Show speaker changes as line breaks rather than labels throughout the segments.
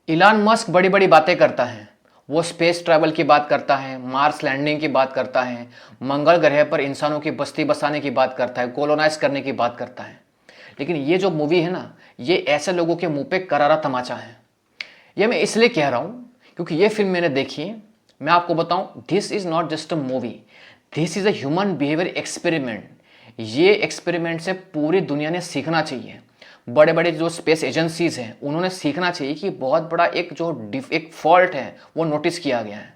इलान Musk बड़ी बड़ी बातें करता है। वो स्पेस ट्रैवल की बात करता है, मार्स लैंडिंग की बात करता है, मंगल ग्रह पर इंसानों की बस्ती बसाने की बात करता है, कोलोनाइज करने की बात करता है। लेकिन ये जो मूवी है ना, ये ऐसे लोगों के मुंह पे करारा तमाचा है। ये मैं इसलिए कह रहा हूं क्योंकि ये फिल्म मैंने देखी है। मैं आपको बताऊं, this is not just a movie, this is a human behaviour experiment. ये एक्सपेरिमेंट से पूरी दुनिया ने सीखना चाहिए। बड़े बड़े जो स्पेस एजेंसीज हैं उन्होंने सीखना चाहिए कि बहुत बड़ा एक फॉल्ट है वो नोटिस किया गया है।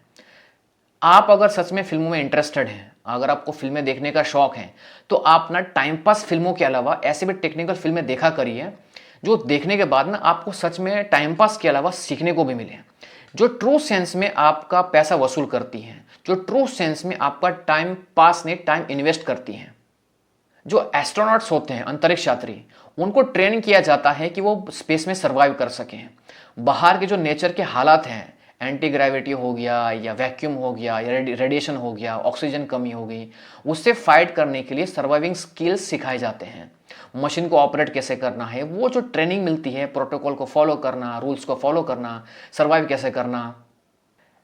आप अगर सच में फिल्मों में इंटरेस्टेड हैं, अगर आपको फिल्में देखने का शौक है, तो आप ना टाइम पास फिल्मों के अलावा ऐसे भी टेक्निकल फिल्में देखा करिए जो देखने के बाद ना आपको सच में टाइम पास के अलावा सीखने को भी मिले, जो ट्रू सेंस में आपका पैसा वसूल करती हैं, जो ट्रू सेंस में आपका टाइम पास नहीं टाइम इन्वेस्ट करती हैं। जो एस्ट्रोनॉट्स होते हैं, अंतरिक्ष यात्री, उनको ट्रेन किया जाता है कि वो स्पेस में सर्वाइव कर सकें। बाहर के जो नेचर के हालात हैं, एंटी ग्रेविटी हो गया या वैक्यूम हो गया या रेडिएशन हो गया, ऑक्सीजन कमी हो गई, उससे फाइट करने के लिए सर्वाइविंग स्किल्स सिखाए जाते हैं। मशीन को ऑपरेट कैसे करना है, वो जो ट्रेनिंग मिलती है, प्रोटोकॉल को फॉलो करना, रूल्स को फॉलो करना, सर्वाइव कैसे करना।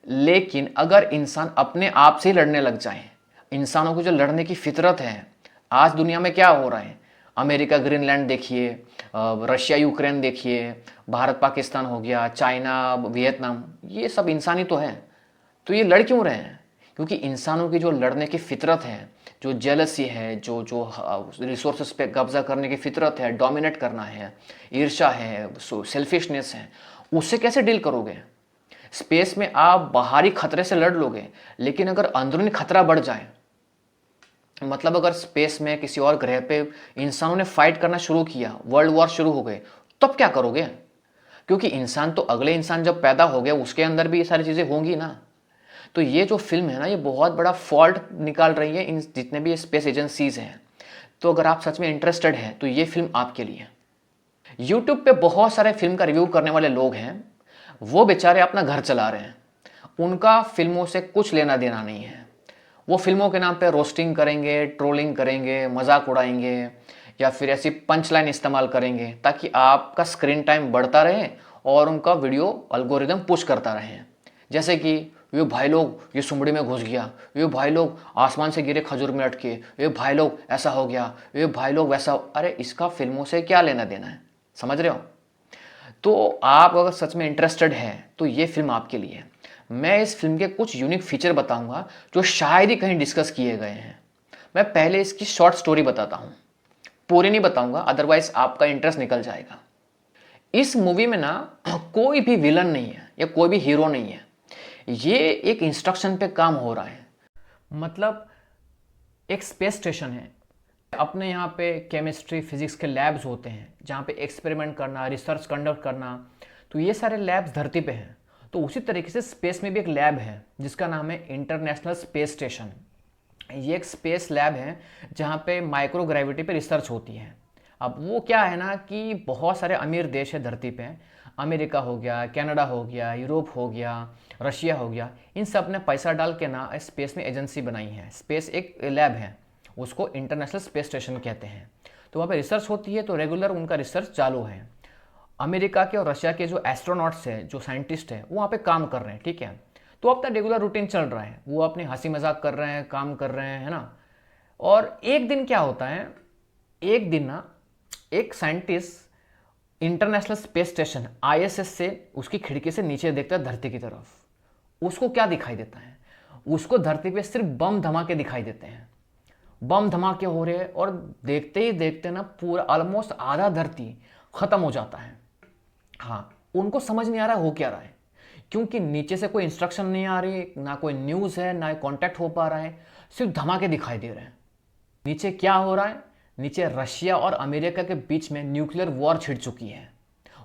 लेकिन अगर इंसान अपने आप से ही लड़ने लग जाए, इंसानों को जो लड़ने की फितरत है, आज दुनिया में क्या हो रहा है, अमेरिका ग्रीनलैंड देखिए, रशिया यूक्रेन देखिए, भारत पाकिस्तान हो गया, चाइना वियतनाम, ये सब इंसानी तो है। तो ये लड़ क्यों रहे हैं? क्योंकि इंसानों की जो लड़ने की फितरत है, जो जेलसी है, जो जो रिसोर्सेस पे कब्जा करने की फितरत है, डोमिनेट करना है, ईर्ष्या है, सेल्फिशनेस है, उससे कैसे डील करोगे? स्पेस में आप बाहरी खतरे से लड़ लोगे, लेकिन अगर अंदरूनी खतरा बढ़ जाए, मतलब अगर स्पेस में किसी और ग्रह पे इंसानों ने फाइट करना शुरू किया, वर्ल्ड वॉर शुरू हो गए, तब क्या करोगे? क्योंकि इंसान तो अगले इंसान जब पैदा हो गया उसके अंदर भी ये सारी चीजें होंगी ना। तो ये जो फिल्म है ना, ये बहुत बड़ा फॉल्ट निकाल रही है इन जितने भी स्पेस एजेंसीज हैं। तो अगर आप सच में इंटरेस्टेड हैं तो ये फिल्म आपके लिए है। यूट्यूब पे बहुत सारे फिल्म का रिव्यू करने वाले लोग हैं, वो बेचारे अपना घर चला रहे हैं, उनका फिल्मों से कुछ लेना देना नहीं है। वो फिल्मों के नाम पे रोस्टिंग करेंगे, ट्रोलिंग करेंगे, मजाक उड़ाएंगे, या फिर ऐसी पंच लाइन इस्तेमाल करेंगे ताकि आपका स्क्रीन टाइम बढ़ता रहे और उनका वीडियो अल्गोरिदम पुश करता रहे। जैसे कि ये भाई लोग ये सुमड़ी में घुस गया, ये भाई लोग आसमान से गिरे खजूर में अटके, ये भाई लोग ऐसा हो गया, ये भाई लोग वैसा। अरे इसका फिल्मों से क्या लेना देना है? समझ रहे हो? तो आप अगर सच में इंटरेस्टेड हैं तो ये फिल्म आपके लिए है। मैं इस फिल्म के कुछ यूनिक फीचर बताऊंगा जो शायद ही कहीं डिस्कस किए गए हैं। मैं पहले इसकी शॉर्ट स्टोरी बताता हूं, पूरी नहीं बताऊंगा, अदरवाइज आपका इंटरेस्ट निकल जाएगा। इस मूवी में ना कोई भी विलन नहीं है या कोई भी हीरो नहीं है। ये एक इंस्ट्रक्शन पे काम हो रहा है। मतलब एक स्पेस स्टेशन है, अपने यहाँ पे केमिस्ट्री फिजिक्स के लैब्स होते हैं जहाँ पे एक्सपेरिमेंट करना, रिसर्च कंडक्ट करना। तो ये सारे लैब्स धरती पे हैं, तो उसी तरीके से स्पेस में भी एक लैब है जिसका नाम है इंटरनेशनल स्पेस स्टेशन। ये एक स्पेस लैब है जहाँ पे माइक्रोग्रेविटी पे रिसर्च होती है। अब वो क्या है ना कि बहुत सारे अमीर देश है धरती पे, अमेरिका हो गया, कनाडा हो गया, यूरोप हो गया, रशिया हो गया, इन सब ने पैसा डाल के ना स्पेस में एजेंसी बनाई है। स्पेस एक लैब है, उसको इंटरनेशनल स्पेस स्टेशन कहते हैं। तो वहाँ पे रिसर्च होती है, तो रेगुलर उनका रिसर्च चालू है। अमेरिका के और रशिया के जो एस्ट्रोनॉट्स हैं, जो साइंटिस्ट हैं, वो वहाँ पे काम कर रहे हैं, ठीक है। तो अपना रेगुलर रूटीन चल रहा है, वो अपनी हंसी मजाक कर रहे हैं, काम कर रहे हैं, है ना। और एक दिन क्या होता है, एक दिन ना एक scientist international space station ISS से उसकी खिड़की से नीचे देखता है धरती की तरफ। उसको क्या दिखाई देता है? उसको धरती पे सिर्फ बम धमाके दिखाई देते हैं। बम धमाके हो रहे हैं और देखते ही देखते ना पूरा ऑलमोस्ट आधा धरती खत्म हो जाता है। हाँ, उनको समझ नहीं आ रहा हो क्या रहा है, क्योंकि नीचे से कोई इंस्ट्रक्शन नहीं आ रही, ना कोई न्यूज़ है, ना कांटेक्ट हो पा रहा है, सिर्फ धमाके दिखाई दे रहे हैं। नीचे क्या हो रहा है? नीचे रशिया और अमेरिका के बीच में न्यूक्लियर वॉर छिड़ चुकी है,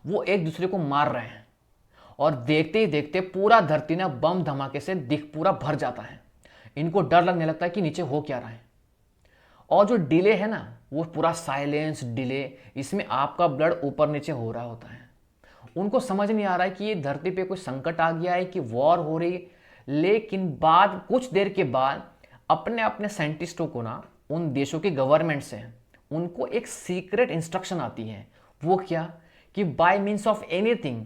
वो एक दूसरे को मार रहे हैं। और देखते ही देखते पूरा धरती ना बम धमाके से दिख पूरा भर जाता है। इनको डर लगने लगता है कि नीचे हो क्या रहा है। और जो डिले है ना, वो पूरा साइलेंस डिले, इसमें आपका ब्लड ऊपर नीचे हो रहा होता है। उनको समझ नहीं आ रहा है कि ये धरती पे कोई संकट आ गया है कि वॉर हो रही। लेकिन बाद कुछ देर के बाद अपने अपने साइंटिस्टों को ना उन देशों की गवर्नमेंट से उनको एक सीक्रेट इंस्ट्रक्शन आती है। वो क्या? कि बाय मीन्स ऑफ एनीथिंग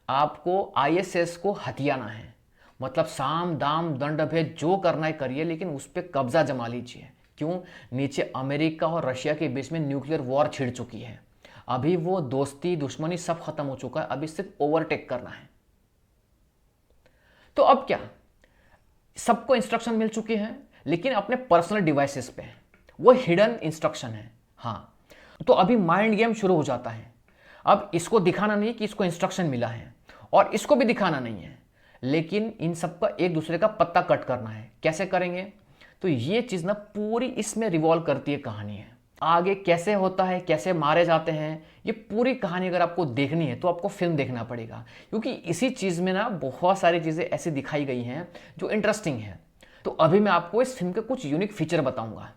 आपको आईएसएस को हथियाना है, मतलब साम दाम दंड भेद जो करना है करिए, लेकिन उस पर कब्जा जमा लीजिए। क्यों? नीचे अमेरिका और रशिया के बीच में न्यूक्लियर वॉर छिड़ चुकी है। अभी वो दोस्ती दुश्मनी सब खत्म हो चुका है, अभी सिर्फ ओवरटेक करना है। तो अब क्या, सबको इंस्ट्रक्शन मिल चुकी है, लेकिन अपने पर्सनल डिवाइसेस पे है, वो हिडन इंस्ट्रक्शन है। हाँ, तो अभी माइंड गेम शुरू हो जाता है। अब इसको दिखाना नहीं कि इसको इंस्ट्रक्शन मिला है, और इसको भी दिखाना नहीं है, लेकिन इन सबका एक दूसरे का पत्ता कट करना है। कैसे करेंगे? तो ये चीज़ ना पूरी इसमें रिवॉल्व करती है कहानी है। आगे कैसे होता है, कैसे मारे जाते हैं, ये पूरी कहानी अगर आपको देखनी है तो आपको फिल्म देखना पड़ेगा, क्योंकि इसी चीज़ में ना बहुत सारी चीज़ें ऐसी दिखाई गई हैं जो इंटरेस्टिंग है। तो अभी मैं आपको इस फिल्म के कुछ यूनिक फीचर बताऊंगा।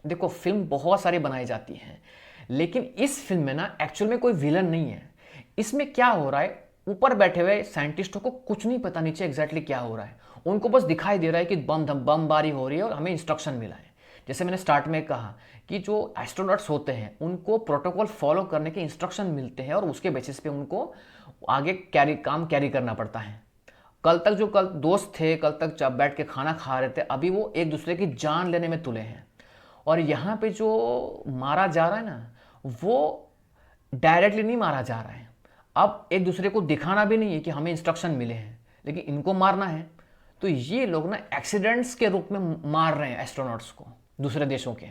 देखो, फिल्म बहुत सारी बनाई जाती हैं, लेकिन इस फिल्म में ना एक्चुअल में कोई विलन नहीं है। इसमें क्या हो रहा है, ऊपर बैठे हुए साइंटिस्टों को कुछ नहीं पता नीचे एग्जैक्टली क्या हो रहा है। उनको बस दिखाई दे रहा है कि बमबारी हो रही है और हमें इंस्ट्रक्शन मिला है। जैसे मैंने स्टार्ट में कहा कि जो एस्ट्रोनॉट्स होते हैं उनको प्रोटोकॉल फॉलो करने के इंस्ट्रक्शन मिलते हैं, और उसके बेसिस पे उनको आगे काम कैरी करना पड़ता है। कल दोस्त थे, कल तक जब बैठ के खाना खा रहे थे, अभी वो एक दूसरे की जान लेने में तुले हैं। और यहाँ पे जो मारा जा रहा है ना, वो डायरेक्टली नहीं मारा जा रहा है। अब एक दूसरे को दिखाना भी नहीं है कि हमें इंस्ट्रक्शन मिले हैं, लेकिन इनको मारना है। तो ये लोग ना एक्सीडेंट्स के रूप में मार रहे हैं एस्ट्रोनॉट्स को, दूसरे देशों के।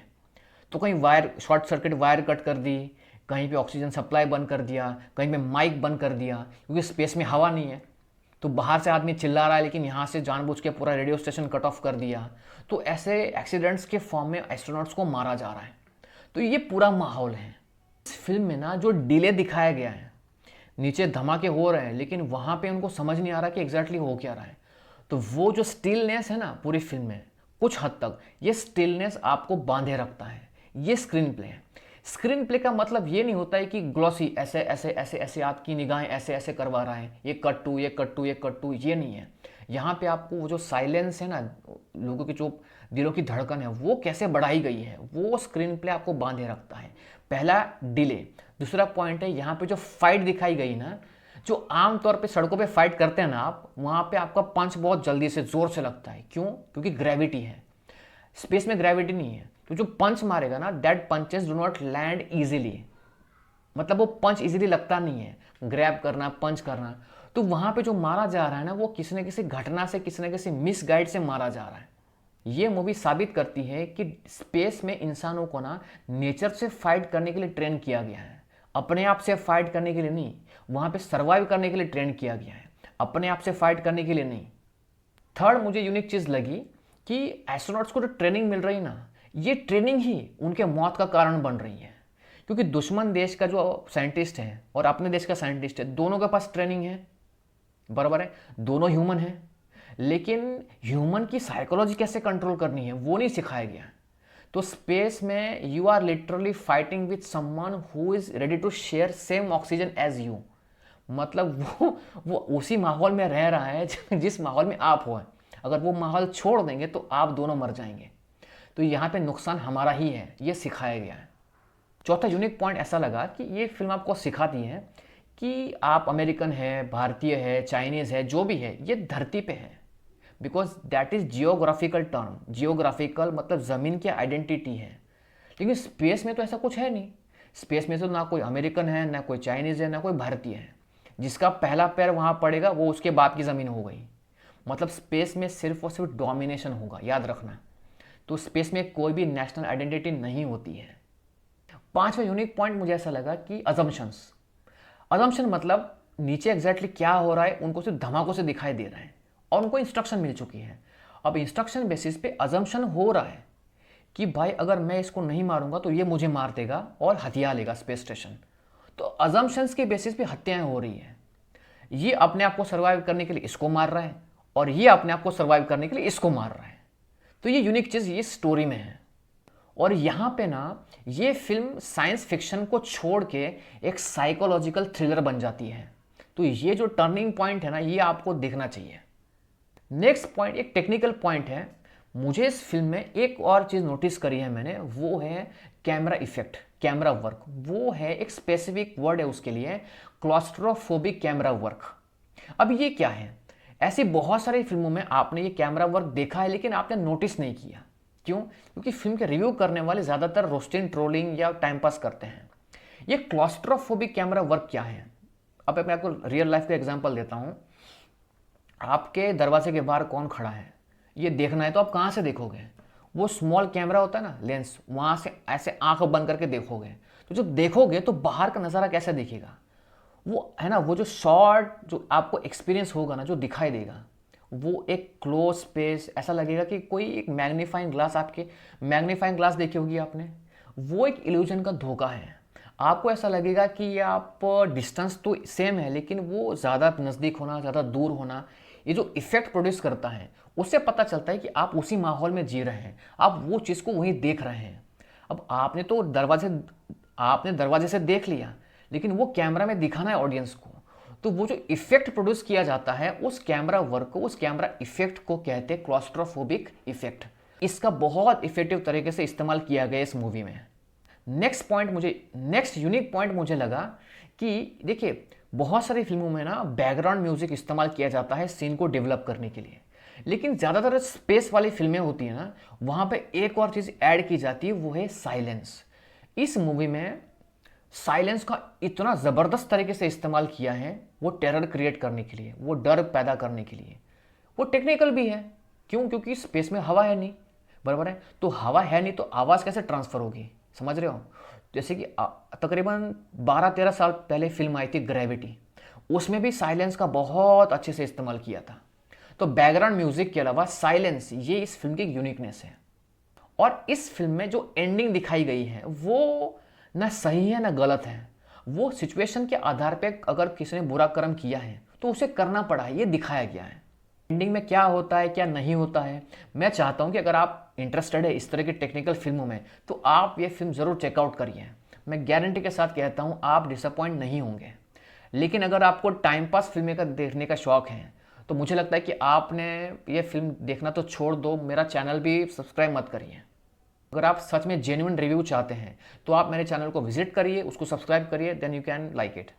तो कहीं wire short circuit wire cut कर दी, कहीं पे ऑक्सीजन सप्लाई बंद कर दिया, कहीं पे माइक बंद कर दिया, क्योंकि स्पेस में हवा नहीं है। तो बाहर से आदमी चिल्ला रहा है, लेकिन यहाँ से जानबूझ के पूरा रेडियो स्टेशन कट ऑफ कर दिया। तो ऐसे एक्सीडेंट्स के फॉर्म में एस्ट्रोनॉट्स को मारा जा रहा है। तो ये पूरा माहौल है। इस फिल्म में ना जो डिले दिखाया गया है, नीचे धमाके हो रहे हैं, लेकिन वहाँ पे उनको समझ नहीं आ रहा कि एग्जैक्टली हो क्या रहा है। तो वो जो स्टिलनेस है ना पूरी फिल्म में, कुछ हद तक ये स्टिलनेस आपको बांधे रखता है। ये स्क्रीन प्ले है। स्क्रीन प्ले का मतलब ये नहीं होता है कि ग्लॉसी ऐसे ऐसे ऐसे ऐसे आपकी निगाहें ऐसे ऐसे करवा रहा है, ये कट टू ये कट टू ये कट टू, ये नहीं है। यहाँ पे आपको वो जो साइलेंस है ना, लोगों की जो दिलों की धड़कन है वो कैसे बढ़ाई गई है, वो स्क्रीन प्ले आपको बांधे रखता है। पहला डिले। दूसरा पॉइंट है, यहाँ पे जो फाइट दिखाई गई ना, जो आमतौर पे सड़कों पे फाइट करते हैं ना आप, वहाँ पे आपका पंच बहुत जल्दी से जोर से लगता है। क्यों? क्योंकि ग्रेविटी है। स्पेस में ग्रेविटी नहीं है, तो जो पंच मारेगा ना, that punches do not land easily. मतलब वो पंच इजीली लगता नहीं है, ग्रैब करना, पंच करना। तो वहाँ पे जो मारा जा रहा है ना, वो किसी न किसी घटना से, किसी न किसी मिसगाइड से मारा जा रहा है। ये मूवी साबित करती है कि स्पेस में इंसानों को ना नेचर से फाइट करने के लिए ट्रेन किया गया है, अपने आप से फाइट करने के लिए नहीं। वहाँ पे सर्वाइव करने के लिए ट्रेन किया गया है, अपने आप से फाइट करने के लिए नहीं। थर्ड मुझे यूनिक चीज़ लगी कि एस्ट्रोनॉट्स को जो ट्रेनिंग मिल रही ना, ये ट्रेनिंग ही उनके मौत का कारण बन रही है। क्योंकि दुश्मन देश का जो साइंटिस्ट है और अपने देश का साइंटिस्ट है, दोनों के पास ट्रेनिंग है, बराबर है, दोनों ह्यूमन है, लेकिन ह्यूमन की साइकोलॉजी कैसे कंट्रोल करनी है वो नहीं सिखाया गया। तो स्पेस में you are literally fighting with someone who is ready to share same oxygen as you. मतलब वो उसी माहौल में रह रहा है जिस माहौल में आप हो। अगर वो माहौल छोड़ देंगे तो आप दोनों मर जाएंगे। तो यहाँ पे नुकसान हमारा ही है, ये सिखाया गया है। चौथा यूनिक पॉइंट ऐसा लगा कि ये फिल्म आपको सिखाती है कि आप अमेरिकन है, भारतीय है, चाइनीज़ है, जो भी है, ये धरती पे है। Because that is geographical term. Geographical मतलब ज़मीन की आइडेंटिटी है। लेकिन स्पेस में तो ऐसा कुछ है नहीं। स्पेस में तो ना कोई अमेरिकन है, ना कोई चाइनीज़ है, ना कोई भारतीय है। जिसका पहला पैर वहाँ पड़ेगा वो उसके बाप की ज़मीन हो गई। मतलब स्पेस में सिर्फ और सिर्फ डोमिनेशन होगा, याद रखना। तो स्पेस में कोई भी नेशनल आइडेंटिटी नहीं होती है। पांचवा यूनिक पॉइंट मुझे ऐसा लगा कि अजम्पशंस। अजम्पशन मतलब नीचे एग्जैक्टली क्या हो रहा है उनको सिर्फ धमाकों से दिखाई दे रहा है और उनको इंस्ट्रक्शन मिल चुकी है। अब इंस्ट्रक्शन बेसिस पे अजम्पशन हो रहा है कि भाई अगर मैं इसको नहीं मारूंगा तो ये मुझे मार देगा और हथिया लेगा स्पेस स्टेशन। तो अजम्पशंस के बेसिस पे हत्याएं हो रही है। ये अपने आप को सर्वाइव करने के लिए इसको मार रहा है और ये अपने आप को सर्वाइव करने के लिए इसको मार रहा है। तो ये यूनिक चीज़ ये स्टोरी में है। और यहाँ पे ना ये फिल्म साइंस फिक्शन को छोड़ के एक साइकोलॉजिकल थ्रिलर बन जाती है। तो ये जो टर्निंग पॉइंट है ना, ये आपको देखना चाहिए। नेक्स्ट पॉइंट एक टेक्निकल पॉइंट है। मुझे इस फिल्म में एक और चीज़ नोटिस करी है मैंने, वो है कैमरा इफेक्ट, कैमरा वर्क। वो है एक स्पेसिफिक वर्ड है उसके लिए, क्लॉस्ट्रोफोबिक कैमरा वर्क। अब ये क्या है? ऐसी बहुत सारी फिल्मों में आपने ये कैमरा वर्क देखा है लेकिन आपने नोटिस नहीं किया। क्यों? क्योंकि फिल्म के रिव्यू करने वाले ज़्यादातर रोस्टिंग, ट्रोलिंग या टाइम पास करते हैं। ये क्लॉस्ट्रोफोबिक कैमरा वर्क क्या है? अब मैं आपको रियल लाइफ का एग्जांपल देता हूँ। आपके दरवाजे के बाहर कौन खड़ा है ये देखना है तो आप कहाँ से देखोगे? वो स्मॉल कैमरा होता है ना, लेंस, वहाँ से ऐसे आंख बंद करके देखोगे। तो जब देखोगे तो बाहर का नज़ारा कैसा दिखेगा? वो है ना, वो जो शॉर्ट जो आपको एक्सपीरियंस होगा ना, जो दिखाई देगा, वो एक क्लोज स्पेस, ऐसा लगेगा कि कोई एक मैग्नीफाइंग ग्लास, आपके मैग्नीफाइंग ग्लास देखी होगी आपने, वो एक इल्यूजन का धोखा है। आपको ऐसा लगेगा कि आप डिस्टेंस तो सेम है लेकिन वो ज़्यादा नज़दीक होना, ज़्यादा दूर होना, ये जो इफेक्ट प्रोड्यूस करता है उससे पता चलता है कि आप उसी माहौल में जी रहे हैं, आप वो चीज़ को वहीं देख रहे हैं। अब आपने दरवाजे से देख लिया लेकिन वो कैमरा में दिखाना है ऑडियंस को, तो वो जो इफेक्ट प्रोड्यूस किया जाता है उस कैमरा वर्क को, उस कैमरा इफेक्ट को कहते हैं क्लॉस्ट्रोफोबिक इफेक्ट। इसका बहुत इफेक्टिव तरीके से इस्तेमाल किया गया इस मूवी में। नेक्स्ट यूनिक पॉइंट मुझे लगा कि देखिए, बहुत सारी फिल्मों में ना बैकग्राउंड म्यूजिक इस्तेमाल किया जाता है सीन को डेवलप करने के लिए, लेकिन ज़्यादातर स्पेस वाली फिल्में होती हैं ना, वहाँ पे एक और चीज़ ऐड की जाती है, वो है साइलेंस। इस मूवी में साइलेंस का इतना ज़बरदस्त तरीके से इस्तेमाल किया है, वो टेरर क्रिएट करने के लिए, वो डर पैदा करने के लिए। वो टेक्निकल भी है। क्यों? क्योंकि स्पेस में हवा है नहीं, बराबर है, तो हवा है नहीं तो आवाज़ कैसे ट्रांसफ़र होगी? समझ रहे हो? जैसे कि तकरीबन 12-13 साल पहले फिल्म आई थी ग्रेविटी, उसमें भी साइलेंस का बहुत अच्छे से इस्तेमाल किया था। तो बैकग्राउंड म्यूजिक के अलावा साइलेंस, ये इस फिल्म की यूनिकनेस है। और इस फिल्म में जो एंडिंग दिखाई गई है वो ना सही है ना गलत है। वो सिचुएशन के आधार पे, अगर किसी ने बुरा कर्म किया है तो उसे करना पड़ा है, ये दिखाया गया है। एंडिंग में क्या होता है, क्या नहीं होता है, मैं चाहता हूं कि अगर आप इंटरेस्टेड है इस तरह की टेक्निकल फिल्मों में तो आप ये फिल्म ज़रूर चेकआउट करिए। मैं गारंटी के साथ कहता हूं आप डिसअपॉइंट नहीं होंगे। लेकिन अगर आपको टाइम पास फिल्में का देखने का शौक़ है तो मुझे लगता है कि आपने ये फिल्म देखना तो छोड़ दो, मेरा चैनल भी सब्सक्राइब मत करिए। अगर आप सच में जेन्युइन रिव्यू चाहते हैं तो आप मेरे चैनल को विजिट करिए, उसको सब्सक्राइब करिए, then you can like it.